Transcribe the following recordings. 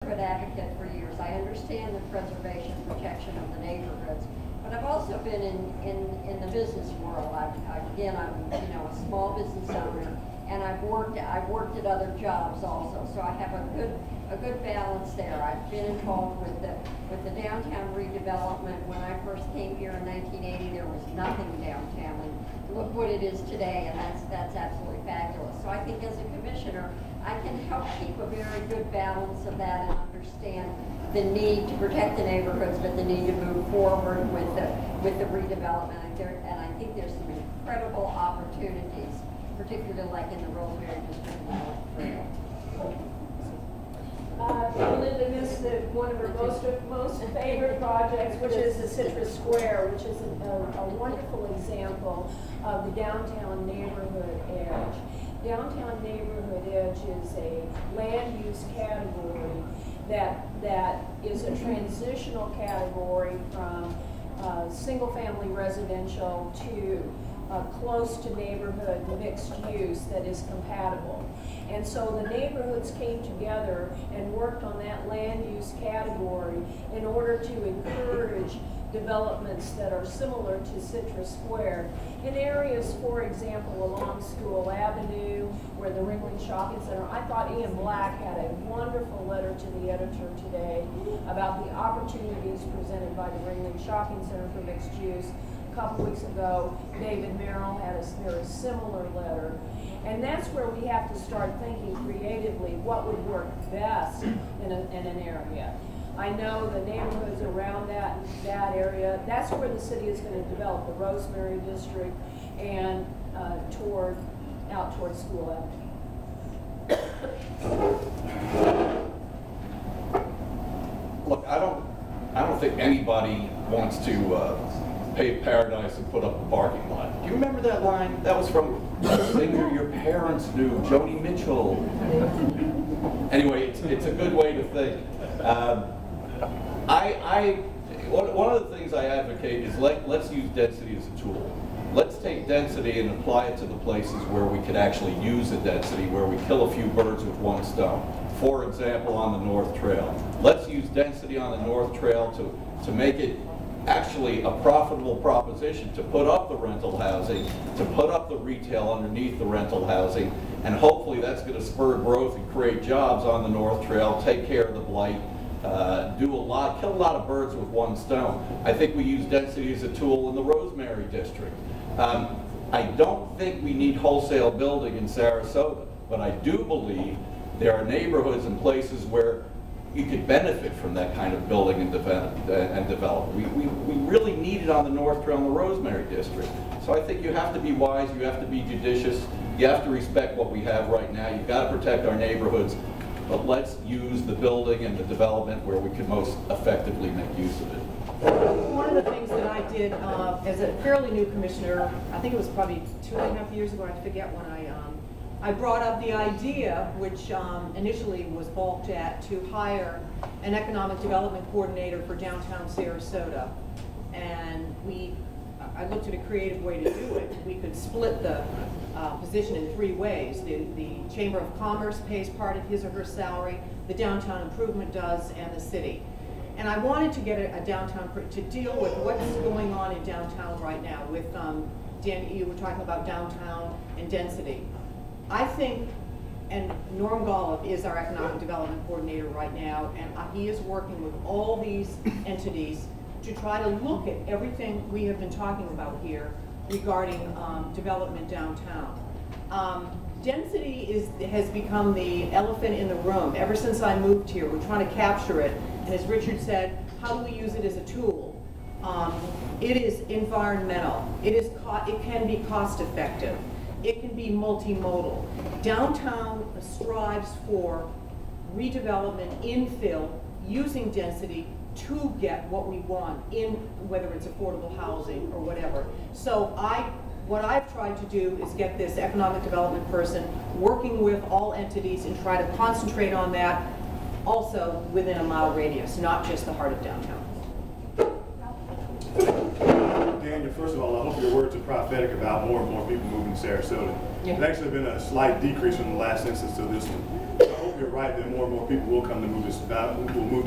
neighborhood advocate for years. I understand the preservation, protection of the neighborhoods, but I've also been in the business world. I'm a small business owner, and I've worked at other jobs also. So I have a good balance there. I've been involved with the downtown redevelopment. When I first came here in 1980, there was nothing downtown, and look what it is today, and that's absolutely fabulous. So I think as a commissioner, I can help keep a very good balance of that and understand the need to protect the neighborhoods, but the need to move forward with the redevelopment. And I think there's some incredible opportunities, particularly like in the Rosemary District and North Trail. Linda missed one of her most favorite projects, which is the Citrus Square, which is a wonderful example of the downtown neighborhood edge. Downtown neighborhood edge is a land use category that is a transitional category from single-family residential to close to neighborhood mixed use that is compatible. And so the neighborhoods came together and worked on that land use category in order to encourage developments that are similar to Citrus Square in areas, for example, along School Avenue, where the Ringling Shopping Center. I thought Ian Black had a wonderful letter to the editor today about the opportunities presented by the Ringling Shopping Center for mixed use. A couple weeks ago, David Merrill had a very similar letter. And that's where we have to start thinking creatively what would work best in an area. I know the neighborhoods around that area, that's where the city is going to develop the Rosemary District and out toward School Avenue. Look, I don't think anybody wants to pave paradise and put up a parking lot. Do you remember that line? That was from a singer your parents knew, Joni Mitchell. Anyway, it's a good way to think. One of the things I advocate is let's use density as a tool. Let's take density and apply it to the places where we could actually use the density, where we kill a few birds with one stone. For example, on the North Trail. Let's use density on the North Trail to make it actually a profitable proposition, to put up the rental housing, to put up the retail underneath the rental housing, and hopefully that's going to spur growth and create jobs on the North Trail, take care of the blight, kill a lot of birds with one stone. I think we use density as a tool in the Rosemary District. I don't think we need wholesale building in Sarasota, but I do believe there are neighborhoods and places where you could benefit from that kind of building and development. We really need it on the North Trail and the Rosemary District. So I think you have to be wise, you have to be judicious, you have to respect what we have right now. You've got to protect our neighborhoods, but let's use the building and the development where we can most effectively make use of it. One of the things that I did as a fairly new commissioner, I think it was probably 2.5 years ago, I forget when I brought up the idea, which initially was balked at, to hire an economic development coordinator for downtown Sarasota. And I looked at a creative way to do it. We could split the position in 3 ways. The Chamber of Commerce pays part of his or her salary, the downtown improvement does, and the city. And I wanted to get a downtown, to deal with what's going on in downtown right now with, Dan, you were talking about downtown and density. I think, and Norm Golub is our economic development coordinator right now, and he is working with all these entities to try to look at everything we have been talking about here regarding development downtown. Density has become the elephant in the room. Ever since I moved here, we're trying to capture it, and as Richard said, how do we use it as a tool? It is environmental. It can be cost effective. It can be multimodal. Downtown strives for redevelopment, infill, using density to get what we want in, whether it's affordable housing or whatever. So what I've tried to do is get this economic development person working with all entities and try to concentrate on that also within a mile radius, not just the heart of downtown. Daniel, first of all, I hope your words are prophetic about more and more people moving to Sarasota. Yeah. There's actually been a slight decrease from the last census to this one. So I hope you're right that more and more people will come to move to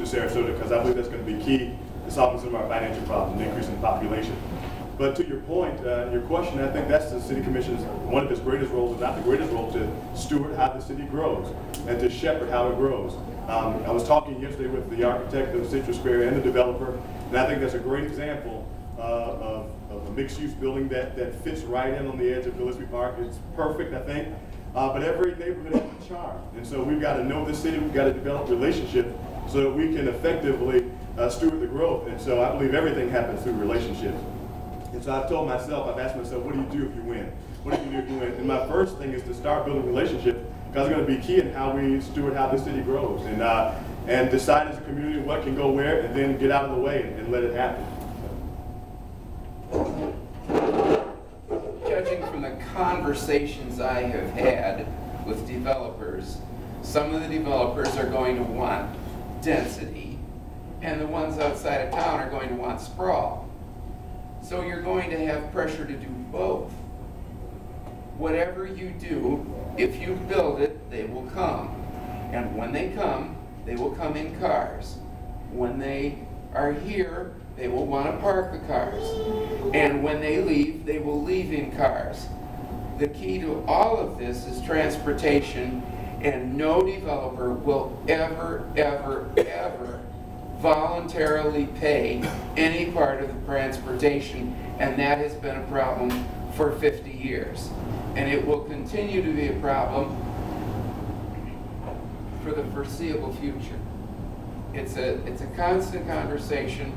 Sarasota, because I believe that's going to be key to solving some of our financial problems, and increasing the population. But to your point, your question, I think that's the city commission's, one of its greatest roles, if not the greatest role, to steward how the city grows and to shepherd how it grows. I was talking yesterday with the architect of Citrus Square and the developer, and I think that's a great example of a mixed-use building that fits right in on the edge of Gillespie Park. It's perfect, I think, but every neighborhood has a charm. And so we've got to know the city, we've got to develop relationships so that we can effectively steward the growth. And so I believe everything happens through relationships. And so I've told myself, I've asked myself, what do you do if you win? What do you do if you win? And my first thing is to start building relationships, because it's going to be key in how we steward how the city grows, and decide as a community what can go where, and then get out of the way and let it happen. Judging from the conversations I have had with developers, some of the developers are going to want density, and the ones outside of town are going to want sprawl. So you're going to have pressure to do both. Whatever you do, if you build it, they will come. And when they come come in cars. When they are here, they will want to park the cars. And when they will leave in cars. The key to all of this is transportation, and no developer will ever, ever, ever voluntarily pay any part of the transportation, and that has been a problem for 50 years. And it will continue to be a problem for the foreseeable future. It's a constant conversation.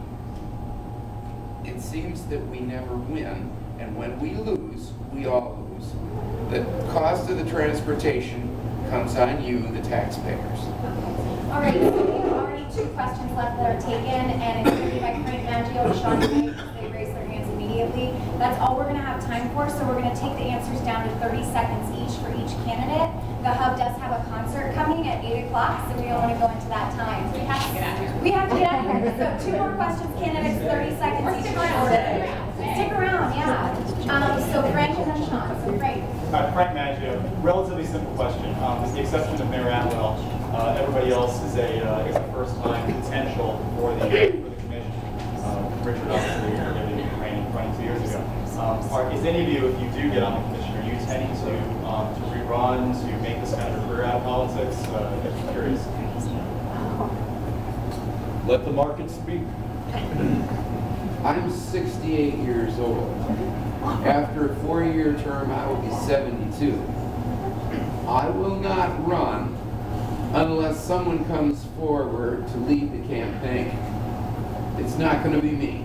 It seems that we never win, and when we lose, we all lose. The cost of the transportation comes on you, the taxpayers. All right, so we have already 2 questions left that are taken, and it's going to be by Frank Maggio and Sean Gray, because they raised their hands immediately. That's all we're going to have time for, so we're going to take the answers down to 30 seconds each for each candidate. The Hub does have a concert coming at 8 o'clock, so we don't want to go into that time. So we have to get out of here. We have to get out of here. So 2 more questions, candidates, 30 seconds each. Stick around, yeah. So Frank and then Sean. So Frank. All right, Frank Maggio. Relatively simple question. With the exception of Mayor Atwell, everybody else is a first-time potential for the commission. Richard, obviously, gave you training 22 years ago. Is any of you, if you do get on the commission, are you intending to rerun, to make this kind of a career out of politics? I'm curious. Let the market speak. I'm 68 years old. After a 4-year term, I will be 72. I will not run unless someone comes forward to lead the campaign. It's not going to be me.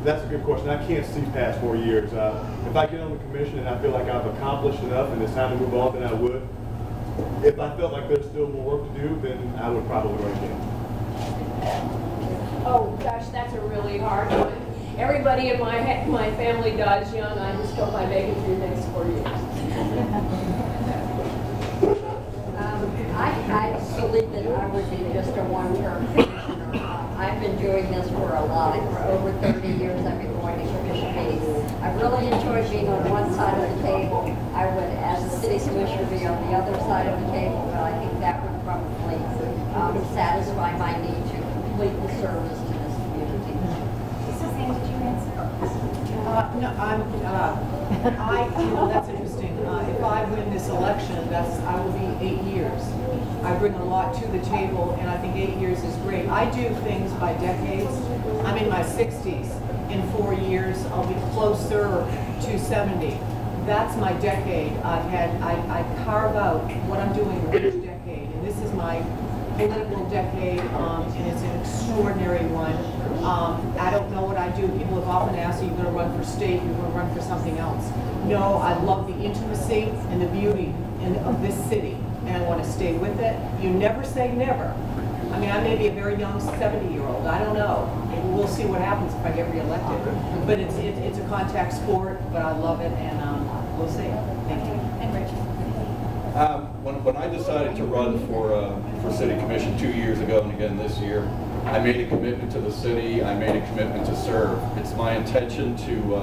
That's a good question. I can't see past 4 years. If I get on the commission and I feel like I've accomplished enough and it's time to move on, then I would. If I felt like there's still more work to do, then I would probably run again. Oh, gosh, that's a really hard one. Everybody in my family dies young. I just hope I make it through the next 4 years. I believe that I would be just a one-term commissioner. I've been doing this for over 30 years. I've been going to commission meetings. I really enjoyed being on one side of the table. I would, as a city commissioner, be on the other side of the table, but I think that would probably satisfy my need to complete the service to this community. Suzanne, did you answer? No, that's interesting. If I win this election, I will be 8 years. I bring a lot to the table, and I think 8 years is great. I do things by decades. I'm in my 60s. In 4 years, I'll be closer to 70. That's my decade. I carve out what I'm doing each decade, and this is my political decade, and it's an extraordinary one. I don't know what I do. People have often asked, are you going to run for state? Are you going to run for something else? No, I love the intimacy and the beauty of this city, and I want to stay with it. You never say never. I mean, I may be a very young 70-year-old. I don't know. We'll see what happens if I get reelected. But it's a contact sport, but I love it, and we'll see. Thank you. And Richard. When I decided to run for city commission 2 years ago and again this year, I made a commitment to the city. I made a commitment to serve. It's my intention to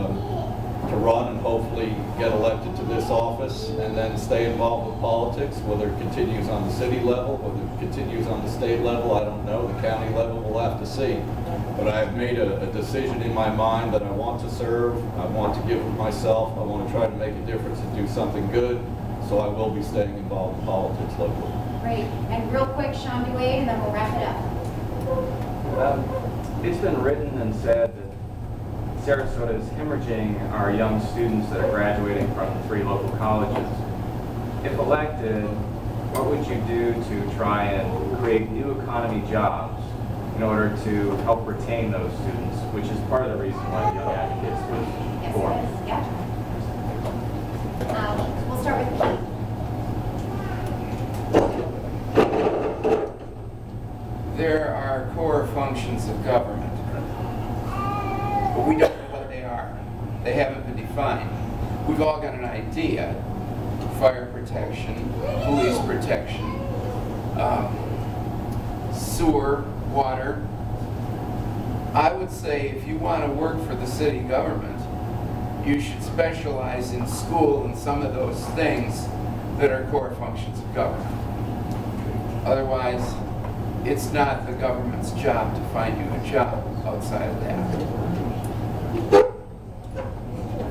to run and hopefully get elected to this office and then stay involved with politics, whether it continues on the city level, whether it continues on the state level, I don't know. The county level, we'll have to see. But I have made a decision in my mind that I want to serve, I want to give of myself, I want to try to make a difference and do something good, so I will be staying involved in politics locally. Great. And real quick, Sean DeWade, and then we'll wrap it up. It's been written and said that Sarasota is hemorrhaging our young students that are graduating from the 3 local colleges. If elected, what would you do to try and create new economy jobs in order to help retain those students, which is part of the reason why the Young Advocates was Yes, formed? it is. Yeah. We'll start with Keith. There are core functions of government, but we don't know what they are. They haven't been defined. We've all got an idea: fire protection, police protection, sewer, water. I would say if you want to work for the city government, you should specialize in school and some of those things that are core functions of government. Otherwise, it's not the government's job to find you a job outside of that.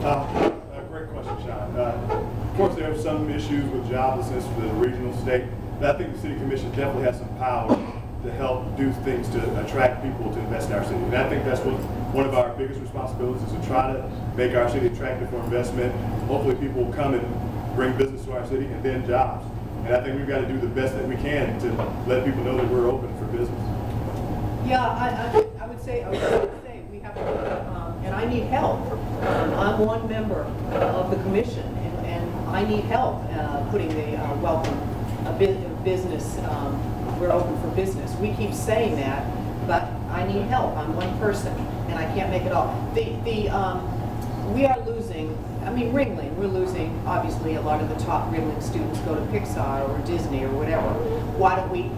A great question, Sean. Of course, there are some issues with joblessness for the regional state, but I think the City Commission definitely has some power to help do things to attract people to invest in our city. And I think that's what one of our biggest responsibilities is, to try to make our city attractive for investment. Hopefully people will come and bring business to our city and then jobs. And I think we've got to do the best that we can to let people know that we're open for business. Yeah, I would say we have to, and I need help. I'm one member of the commission, and I need help putting the welcome business, we're open for business. We keep saying that, but I need help. I'm one person, and I can't make it all. We are losing, I mean, Ringling, we're losing, obviously, a lot of the top Ringling students go to Pixar or Disney or whatever. Why don't we,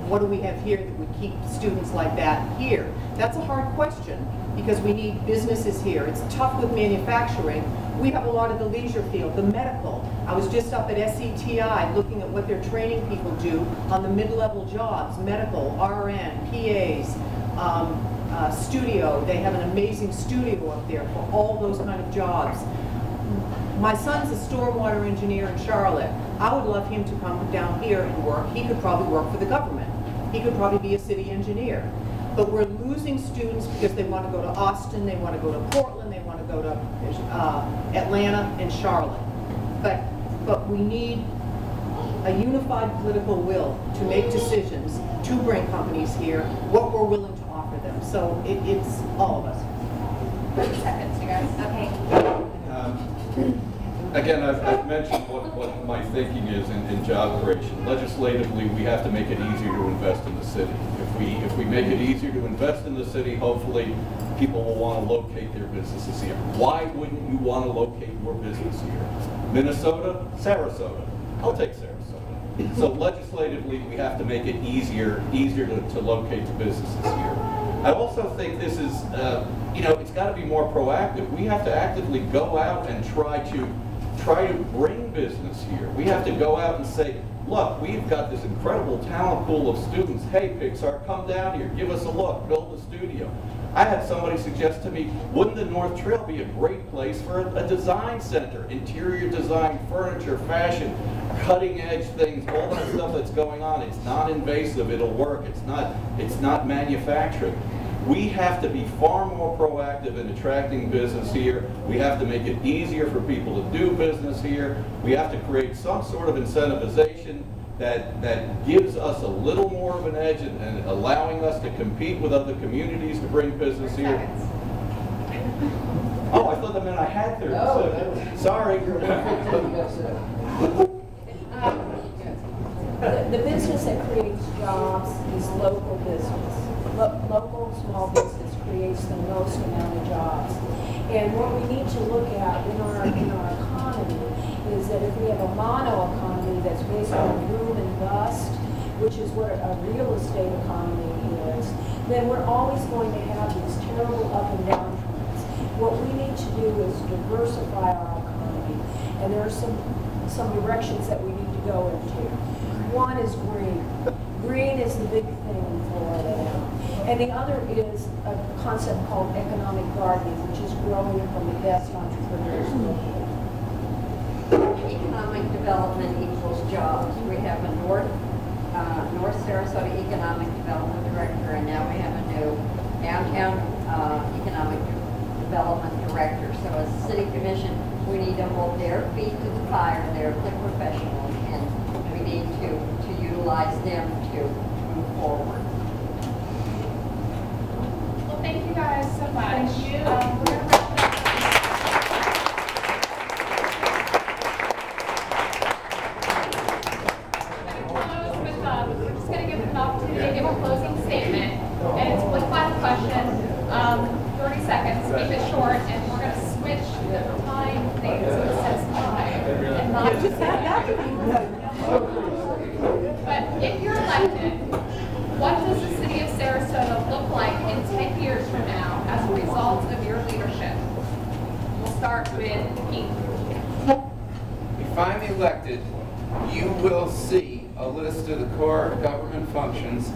what do we have here that would keep students like that here? That's a hard question, because we need businesses here. It's tough with manufacturing. We have a lot of the leisure field, the medical. I was just up at SETI looking at what they're training people do on the mid-level jobs, medical, RN, PAs, studio. They have an amazing studio up there for all those kind of jobs. My son's a stormwater engineer in Charlotte. I would love him to come down here and work. He could probably work for the government. He could probably be a city engineer. But we're losing students because they want to go to Austin, they want to go to Portland, they want to go to Atlanta and Charlotte. But we need a unified political will to make decisions, to bring companies here, what we're willing to offer them. So it's all of us. 30 seconds, you guys. Okay. Again, I've mentioned what my thinking is in job creation. Legislatively, we have to make it easier to invest in the city. If we make it easier to invest in the city, hopefully people will want to locate their businesses here. Why wouldn't you want to locate your business here? Minnesota, Sarasota. I'll take Sarasota. So legislatively, we have to make it easier to locate the businesses here. I also think this is, it's got to be more proactive. We have to actively go out and try to bring business here. We have to go out and say, look, we've got this incredible talent pool of students. Hey, Pixar, come down here, give us a look, build a studio. I had somebody suggest to me, wouldn't the North Trail be a great place for a design center? Interior design, furniture, fashion, cutting edge things, all that stuff that's going on. It's non-invasive, it'll work. It's not manufacturing. We have to be far more proactive in attracting business here. We have to make it easier for people to do business here. We have to create some sort of incentivization that gives us a little more of an edge and allowing us to compete with other communities to bring business here. Oh, I thought that meant I had 30 seconds. Sorry. The business that creates jobs is local business. Local small business creates the most amount of jobs. And what we need to look at in our economy is that if we have a mono economy that's based on boom and bust, which is what a real estate economy is, then we're always going to have these terrible up and down trends. What we need to do is diversify our economy, and there are some directions that we need to go into. One is green. Green is the big thing in Florida now. And the other is a concept called economic gardening, which is growing from the best entrepreneurs globally. Economic development equals jobs. We have a North Sarasota Economic Development Director, and now we have a new Downtown Economic Development Director. So as a city commission, we need to hold their feet to the fire. They're the professionals, and we need to utilize them to move forward. Well, thank you guys so much. Thank you. We're gonna wrap it up. We're just going to give them an opportunity to give a closing statement, and it's one final question, 30 seconds, keep it short, and we're going to switch the time things to the sense time, and not just But if you're elected, what does the city of Sarasota look like in 10 years from now as a result of your leadership? We'll start with Pete. If I'm elected, you will see a list of the core government functions,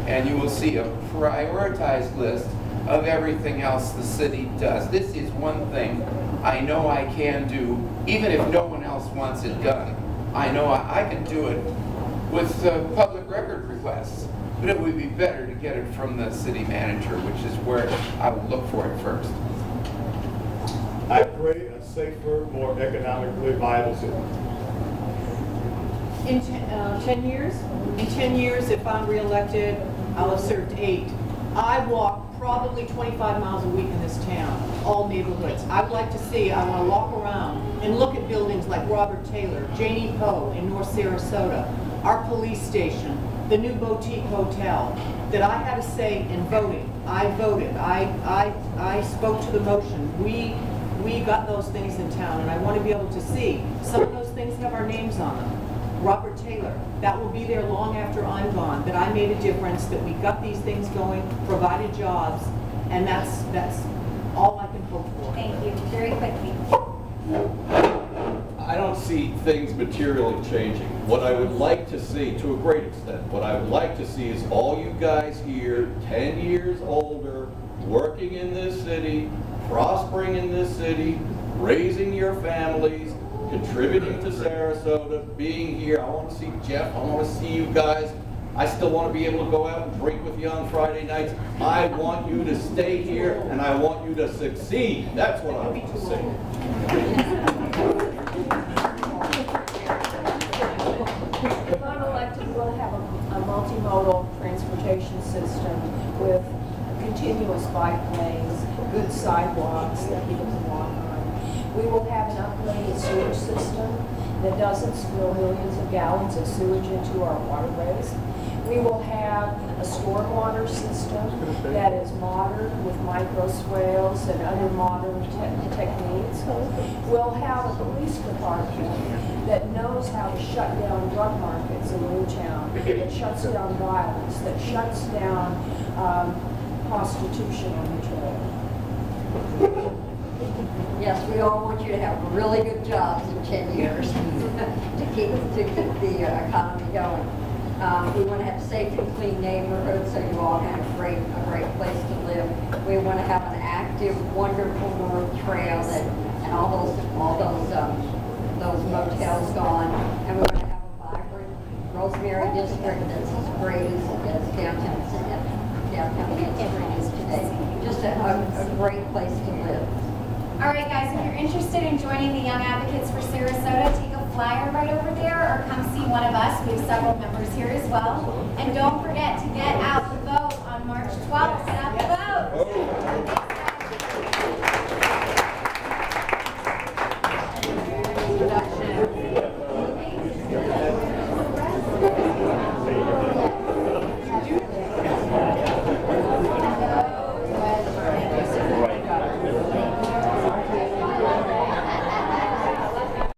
and you will see a prioritized list of everything else the city does. This is one thing I know I can do, even if no one else wants it done. I know I can do it with public record requests, but it would be better to get it from the city manager, which is where I would look for it first. I create a safer, more economically viable city. In 10 years? In 10 years, if I'm reelected, I'll have served 8. I walk probably 25 miles a week in this town, all neighborhoods. I would like to see, I want to walk around and look at buildings like Robert Taylor, Janie Poe in North Sarasota, our police station, the new boutique hotel, that I had a say in voting. I voted. I spoke to the motion. We got those things in town, and I want to be able to see. Some of those things have our names on them. Robert Taylor, that will be there long after I'm gone, that I made a difference, that we got these things going, provided jobs, and that's all I can hope for. Thank you. Very quickly. I don't see things materially changing. What I would like to see, to a great extent, what I would like to see is all you guys here, 10 years older, working in this city, prospering in this city, raising your families, contributing to Sarasota, being here. I want to see Jeff, I want to see you guys. I still want to be able to go out and drink with you on Friday nights. I want you to stay here, and I want you to succeed. That's what I want to see. If I'm elected, we'll have a multimodal transportation system with continuous bike lanes, good sidewalks that people can walk on. We will have an upgraded sewage system that doesn't spill millions of gallons of sewage into our waterways. We will have a stormwater system that is modern with micro swales and other modern techniques. We'll have a police department that knows how to shut down drug markets in Newtown, that shuts down violence, that shuts down prostitution on the trail. Yes, we all want you to have really good jobs in 10 years to keep the economy going. We want to have safe and clean neighborhoods so you all have a great place to live. We want to have an active, wonderful North Trail and all those motels gone. And we want to have a vibrant Rosemary district that's as great as downtown Main Street is today. Just a great place to live. All right, guys, if you're interested in joining the Young Advocates for Sarasota, take a flyer right over there or come see one of us. We have several members here as well. And don't forget to get out.